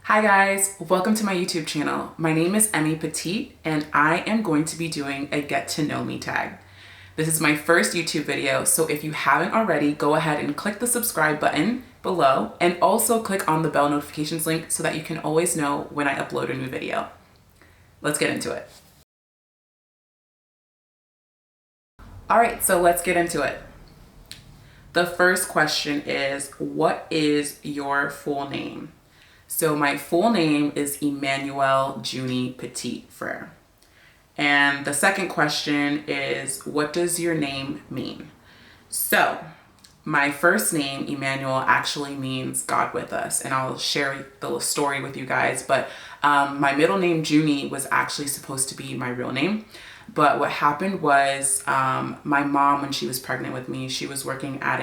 Hi guys, welcome to my YouTube channel. My name is Emmy Petite and I am going to be doing a get to know me tag. This is my first YouTube video, so if you haven't already, go ahead and click the subscribe button below and also click on the bell notifications link so that you can always know when I upload a new video. Let's get into it. All right, so let's get into it. The first question is, what is your full name? So my full name is Emmanuel Junie Petite Frere. And the second question is, what does your name mean? So my first name, Emmanuel, actually means God with us. And I'll share the story with you guys. But my middle name, Junie, was actually supposed to be my real name. But what happened was my mom, when she was pregnant with me, she was working at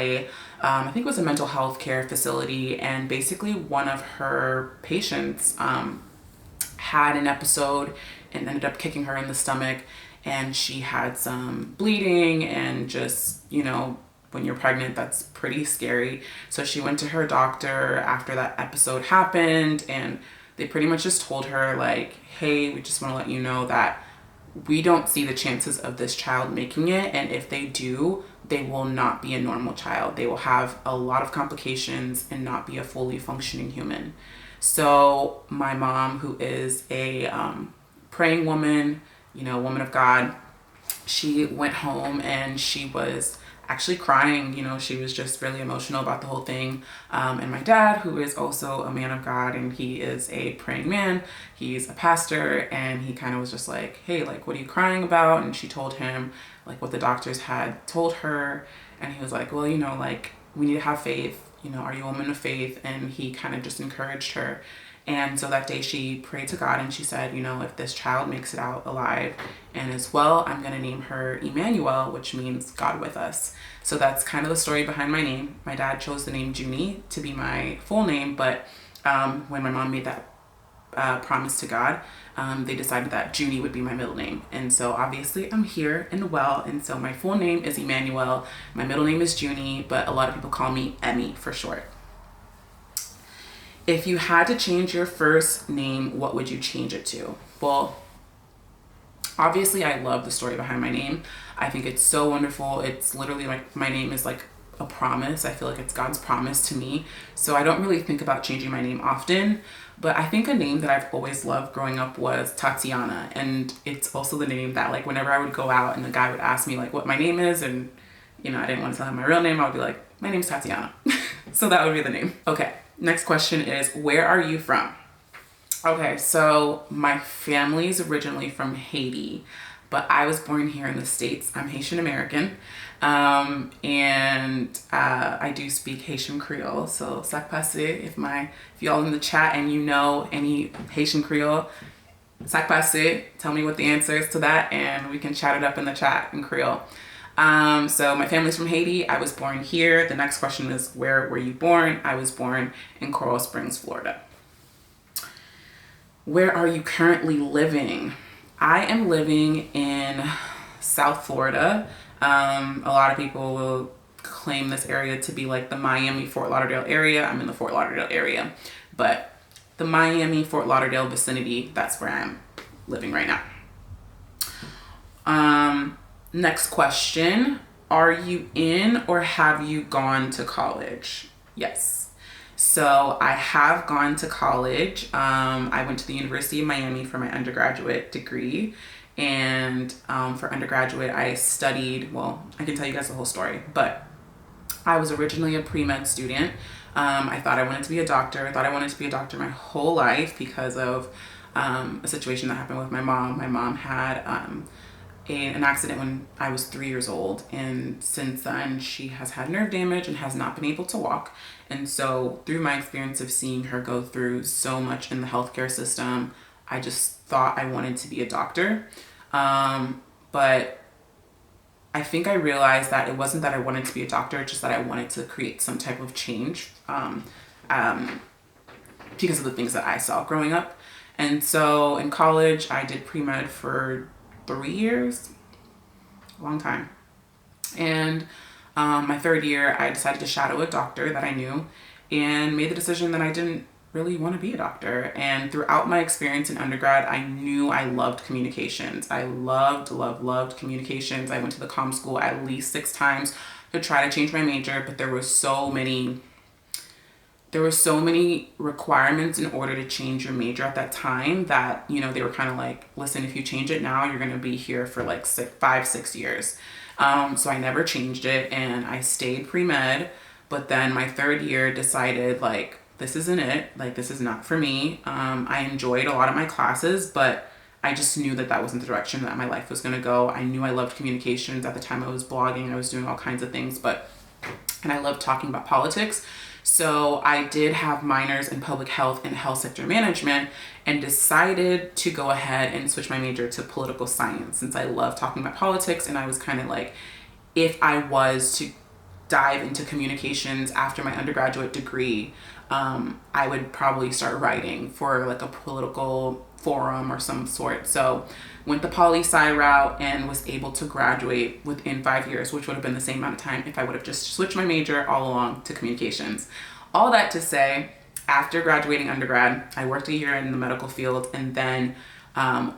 I think it was a mental health care facility. And basically one of her patients had an episode and ended up kicking her in the stomach. And she had some bleeding and just, you know, when you're pregnant, that's pretty scary. So she went to her doctor after that episode happened. And they pretty much just told her like, hey, we just want to let you know that we don't see the chances of this child making it, and if they do, they will not be a normal child. They will have a lot of complications and not be a fully functioning human. So my mom, who is a praying woman, you know, woman of God, she went home and she was actually crying. You know, she was just really emotional about the whole thing. And my dad, who is also a man of God and he is a praying man, he's a pastor, and he kind of was just like, hey, like, what are you crying about? And she told him like what the doctors had told her. And he was like, well, you know, like, we need to have faith. You know, are you a woman of faith? And he kind of just encouraged her. And so that day she prayed to God and she said, you know, if this child makes it out alive and as well, I'm going to name her Emmanuel, which means God with us. So that's kind of the story behind my name. My dad chose the name Junie to be my full name, but when my mom made that promise to God, they decided that Junie would be my middle name. And so obviously I'm here and well. And so my full name is Emmanuel. My middle name is Junie, but a lot of people call me Emmy for short. If you had to change your first name, what would you change it to? Well, obviously I love the story behind my name. I think it's so wonderful. It's literally like my name is like a promise. I feel like it's God's promise to me. So I don't really think about changing my name often, but I think a name that I've always loved growing up was Tatiana. And it's also the name that like whenever I would go out and the guy would ask me like what my name is, and you know, I didn't want to tell him my real name, I would be like, my name's Tatiana. So that would be the name. Okay. Next question is, where are you from? Okay, so my family's originally from Haiti, but I was born here in the States. I'm Haitian American, and I do speak Haitian Creole. So sac passe, if y'all in the chat and you know any Haitian Creole, sac passe, tell me what the answer is to that, and we can chat it up in the chat in Creole. So my family's from Haiti. I was born here. The next question is, where were you born? I was born in Coral Springs, Florida. Where are you currently living? I am living in South Florida. A lot of people will claim this area to be like the Miami, Fort Lauderdale area. I'm in the Fort Lauderdale area, but the Miami, Fort Lauderdale vicinity, that's where I'm living right now. Next question, are you in or have you gone to college? Yes. So I have gone to college. I went to the University of Miami for my undergraduate degree. And for undergraduate, I studied, well, I can tell you guys the whole story, but I was originally a pre-med student. I thought I wanted to be a doctor. I thought I wanted to be a doctor my whole life because of a situation that happened with my mom. My mom had an accident when I was 3 years old, and since then she has had nerve damage and has not been able to walk. And so through my experience of seeing her go through so much in the healthcare system, I just thought I wanted to be a doctor. But I think I realized that it wasn't that I wanted to be a doctor, just that I wanted to create some type of change because of the things that I saw growing up. And so in college, I did pre-med for 3 years, a long time. And My third year, I decided to shadow a doctor that I knew and made the decision that I didn't really want to be a doctor. And throughout my experience in undergrad, I knew I loved communications. I loved communications. I went to the comm school at least 6 times to try to change my major, but there were so many requirements in order to change your major at that time that, they were kind of like, listen, if you change it now, you're going to be here for like 6 years. So I never changed it and I stayed pre-med, but then my third year decided like, this isn't it. Like, this is not for me. I enjoyed a lot of my classes, but I just knew that that wasn't the direction that my life was going to go. I knew I loved communications. At the time I was blogging, I was doing all kinds of things, and I loved talking about politics. So I did have minors in public health and health sector management and decided to go ahead and switch my major to political science since I love talking about politics. And I was kind of like, if I was to dive into communications after my undergraduate degree, I would probably start writing for like a political forum or some sort. So went the poli-sci route and was able to graduate within 5 years, which would have been the same amount of time if I would have just switched my major all along to communications. All that to say, after graduating undergrad, I worked a year in the medical field and then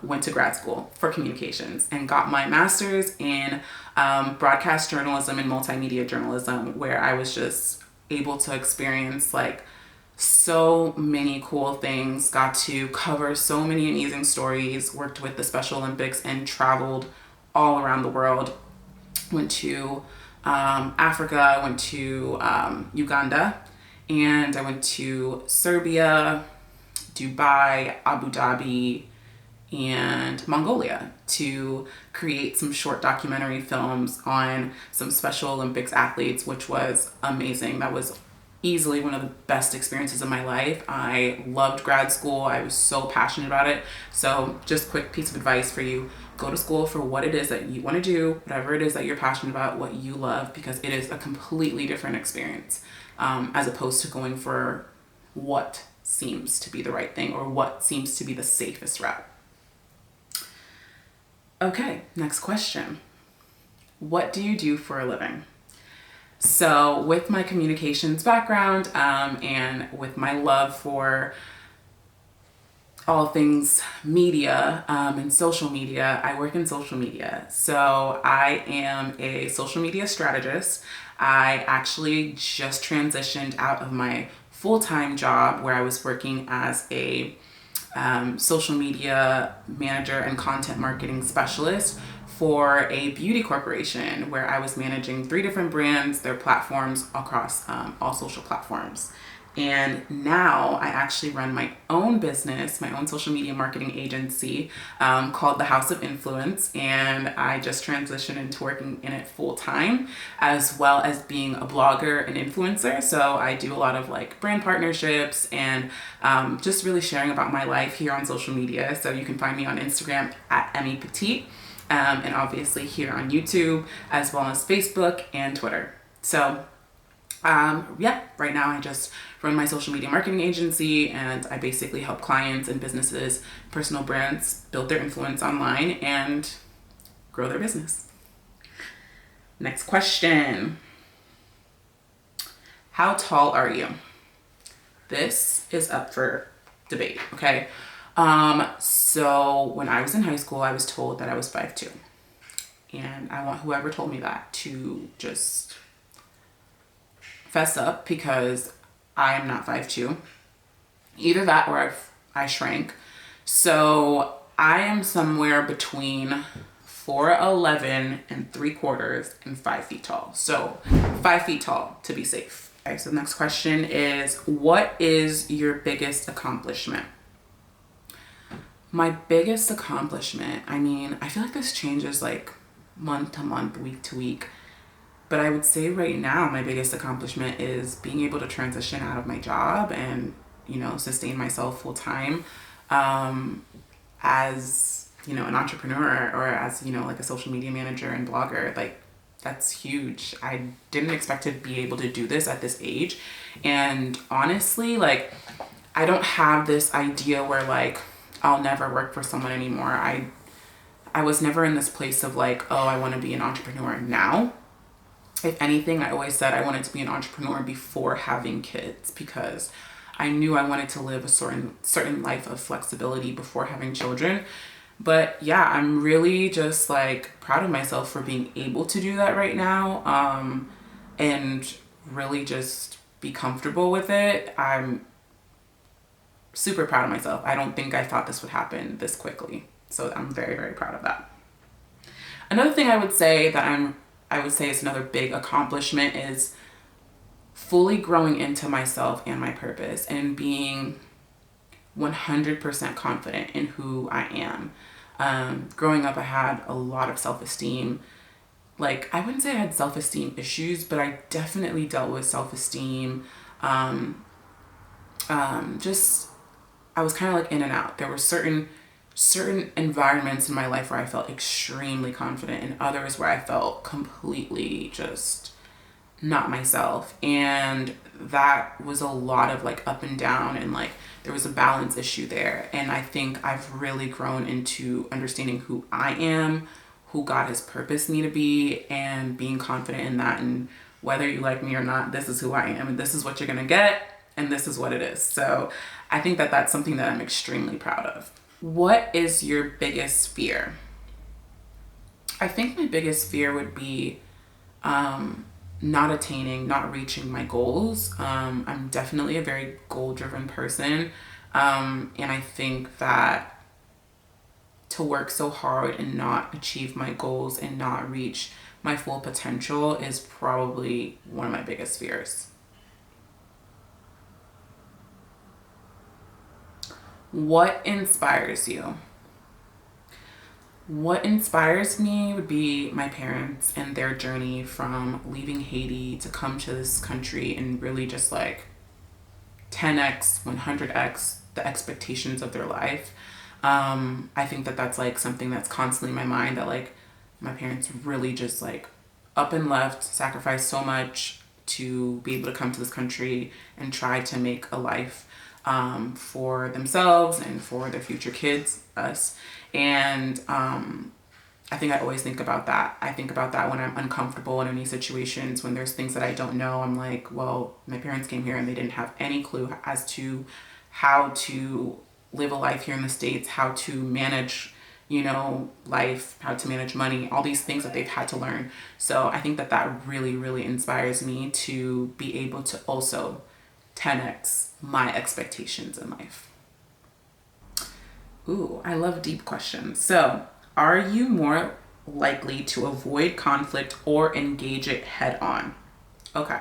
went to grad school for communications and got my master's in broadcast journalism and multimedia journalism, where I was just able to experience like so many cool things, got to cover so many amazing stories, worked with the Special Olympics and traveled all around the world. Went to Africa, went to Uganda, and I went to Serbia, Dubai, Abu Dhabi, and Mongolia to create some short documentary films on some Special Olympics athletes, which was amazing. That was easily one of the best experiences of my life. I loved grad school. I was so passionate about it. So just quick piece of advice for you: go to school for what it is that you want to do, whatever it is that you're passionate about, what you love, because it is a completely different experience as opposed to going for what seems to be the right thing or what seems to be the safest route. Okay, next question. What do you do for a living? So with my communications background and with my love for all things media and social media, I work in social media. So I am a social media strategist. I actually just transitioned out of my full-time job where I was working as a social media manager and content marketing specialist for a beauty corporation where I was managing 3 different brands, their platforms across all social platforms. And now I actually run my own business, my own social media marketing agency called The House of Influence. And I just transitioned into working in it full time, as well as being a blogger and influencer. So I do a lot of like brand partnerships and just really sharing about my life here on social media. So you can find me on Instagram at Emmy Petite. And obviously here on YouTube, as well as Facebook and Twitter. So right now I just run my social media marketing agency, and I basically help clients and businesses, personal brands, build their influence online and grow their business. Next question. How tall are you? This is up for debate, okay? So when I was in high school, I was told that I was 5'2", and I want whoever told me that to just fess up, because I am not 5'2". Either that or I shrank. So I am somewhere between 4'11" and 3/4 and 5 feet tall. So 5 feet tall to be safe. Okay, so the next question is, what is your biggest accomplishment? My biggest accomplishment, I mean, I feel like this changes like month to month, week to week. But I would say right now, my biggest accomplishment is being able to transition out of my job and, sustain myself full time as, an entrepreneur or as, like a social media manager and blogger. Like, that's huge. I didn't expect to be able to do this at this age. And honestly, like, I don't have this idea where like, I'll never work for someone anymore. I was never in this place of like, oh, I want to be an entrepreneur now. If anything, I always said I wanted to be an entrepreneur before having kids because I knew I wanted to live a certain life of flexibility before having children. But yeah, I'm really just like proud of myself for being able to do that right now, and really just be comfortable with it. I'm super proud of myself. I don't think I thought this would happen this quickly. So I'm very, very proud of that. Another thing I would say is another big accomplishment is fully growing into myself and my purpose and being 100% confident in who I am. Growing up, I had a lot of self-esteem. Like, I wouldn't say I had self-esteem issues, but I definitely dealt with self-esteem. Just, I was kind of like in and out. There were certain environments in my life where I felt extremely confident and others where I felt completely just not myself. And that was a lot of like up and down, and like there was a balance issue there. And I think I've really grown into understanding who I am, who God has purposed me to be, and being confident in that. And whether you like me or not, this is who I am, and this is what you're gonna get, and this is what it is. So I think that that's something that I'm extremely proud of. What is your biggest fear? I think my biggest fear would be not reaching my goals. I'm definitely a very goal-driven person. And I think that to work so hard and not achieve my goals and not reach my full potential is probably one of my biggest fears. What inspires you? What inspires me would be my parents and their journey from leaving Haiti to come to this country and really just like 10x, 100x the expectations of their life. I think that that's like something that's constantly in my mind, that like my parents really just like up and left, sacrificed so much to be able to come to this country and try to make a life for themselves and for their future kids, us. And I think I always think about that. I think about that when I'm uncomfortable in any situations, when there's things that I don't know. I'm like, well, my parents came here and they didn't have any clue as to how to live a life here in the States, how to manage, life, how to manage money, all these things that they've had to learn. So I think that that really, really inspires me to be able to also 10x my expectations in life. Ooh, I love deep questions. So, are you more likely to avoid conflict or engage it head on? Okay.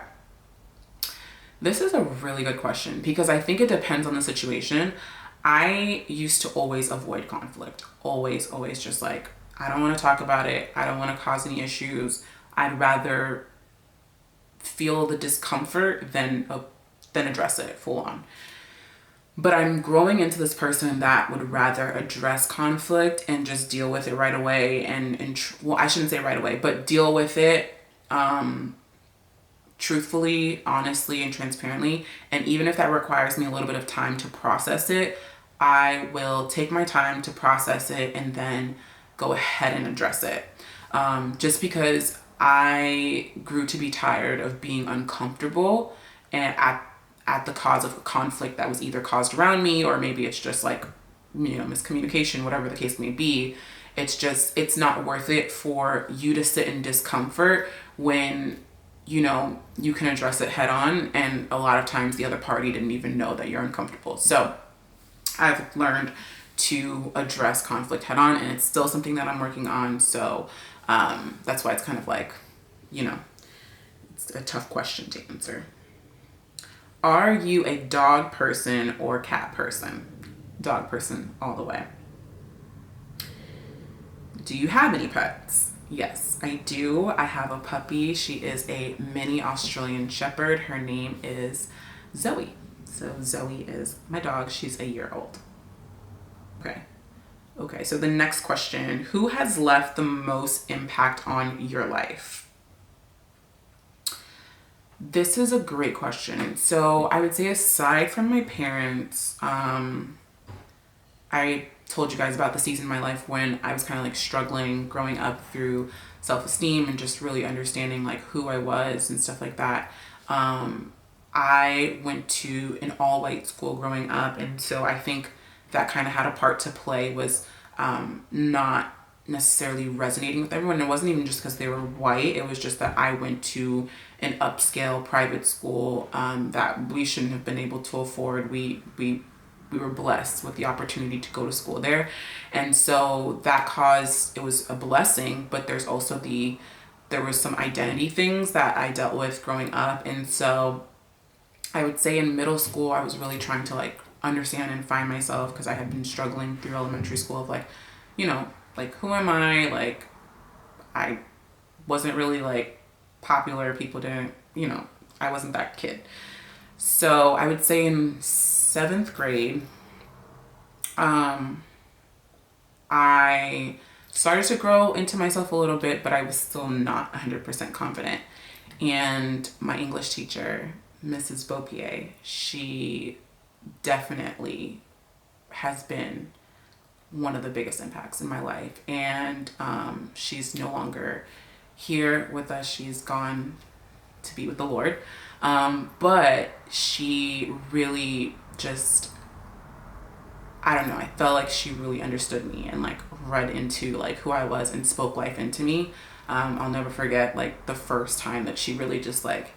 This is a really good question because I think it depends on the situation. I used to always avoid conflict. Always, just like, I don't want to talk about it. I don't want to cause any issues. I'd rather feel the discomfort than address it full on. But I'm growing into this person that would rather address conflict and just deal with it right away. Well, I shouldn't say right away, but deal with it truthfully, honestly, and transparently. And even if that requires me a little bit of time to process it, I will take my time to process it and then go ahead and address it. Just because I grew to be tired of being uncomfortable and at the cause of a conflict that was either caused around me, or maybe it's just like, miscommunication, whatever the case may be. It's not worth it for you to sit in discomfort when, you can address it head on. And a lot of times the other party didn't even know that you're uncomfortable. So I've learned to address conflict head on, and it's still something that I'm working on. So that's why it's kind of like, it's a tough question to answer. Are you a dog person or cat person? Dog person all the way. Do you have any pets? Yes, I do. I have a puppy. She is a mini Australian Shepherd. Her name is Zoe. So Zoe is my dog. She's a year old. Okay, so the next question, who has left the most impact on your life? This is a great question. So I would say aside from my parents, I I told you guys about the season in my life when I was kind of like struggling growing up through self-esteem and just really understanding like who I was and stuff like that. I went to an all-white school growing up, and so I think that kind of had a part to play, was not necessarily resonating with everyone. It wasn't even just because they were white. It was just that I went to an upscale private school that we shouldn't have been able to afford. We were blessed with the opportunity to go to school there, and so that caused, it was a blessing, but there was some identity things that I dealt with growing up. And so I would say in middle school, I was really trying to like understand and find myself, because I had been struggling through elementary school of like, you know, like, who am I? Like, I wasn't really like popular. People didn't, you know, I wasn't that kid. So I would say in 7th grade, I started to grow into myself a little bit, but I was still not 100% confident. And my English teacher, Mrs. Beaupier, she definitely has been one of the biggest impacts in my life. And she's no longer here with us. She's gone to be with the Lord. But she really just, I don't know, I felt like she really understood me and like read into like who I was and spoke life into me. I'll never forget like the first time that she really just like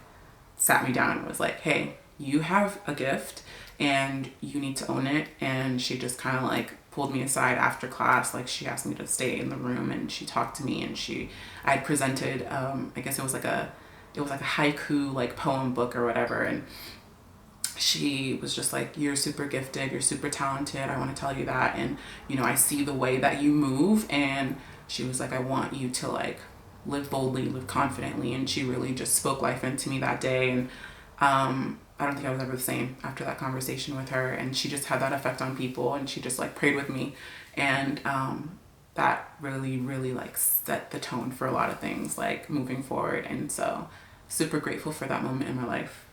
sat me down and was like, hey, you have a gift and you need to own it. And she just kind of like pulled me aside after class. Like, she asked me to stay in the room and she talked to me, and I had presented, I guess it was like a haiku like poem book or whatever. And she was just like, you're super gifted, you're super talented, I want to tell you that. And, you know, I see the way that you move. And she was like, I want you to like live boldly, live confidently. And she really just spoke life into me that day. And I don't think I was ever the same after that conversation with her. And she just had that effect on people, and she just like prayed with me. And that really, really like set the tone for a lot of things like moving forward. And so super grateful for that moment in my life.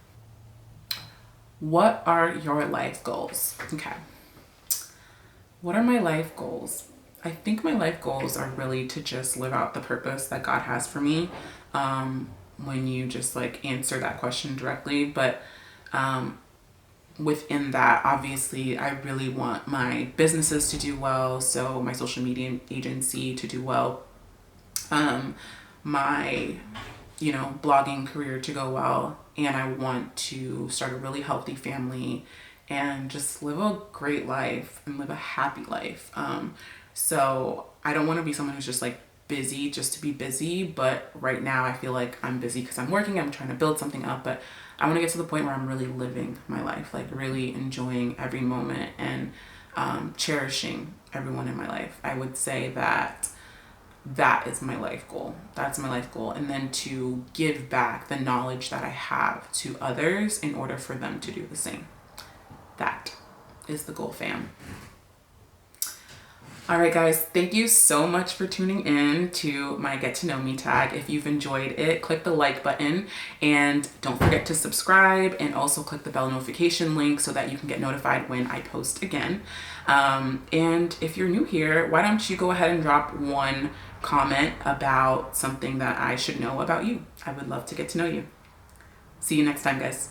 What are your life goals? Okay. What are my life goals? I think my life goals are really to just live out the purpose that God has for me. When you just like answer that question directly, but within that, obviously, I really want my businesses to do well. So my social media agency to do well, my, you know, blogging career to go well. And I want to start a really healthy family and just live a great life and live a happy life. So I don't want to be someone who's just like busy just to be busy, but right now I feel like I'm busy because I'm working, I'm trying to build something up, but I want to get to the point where I'm really living my life, like really enjoying every moment and cherishing everyone in my life. I would say that is my life goal. That's my life goal. And then to give back the knowledge that I have to others in order for them to do the same. That is the goal, fam. All right, guys, thank you so much for tuning in to my Get to Know Me tag. If you've enjoyed it, click the like button and don't forget to subscribe, and also click the bell notification link so that you can get notified when I post again. And if you're new here, why don't you go ahead and drop one comment about something that I should know about you. I would love to get to know you. See you next time, guys.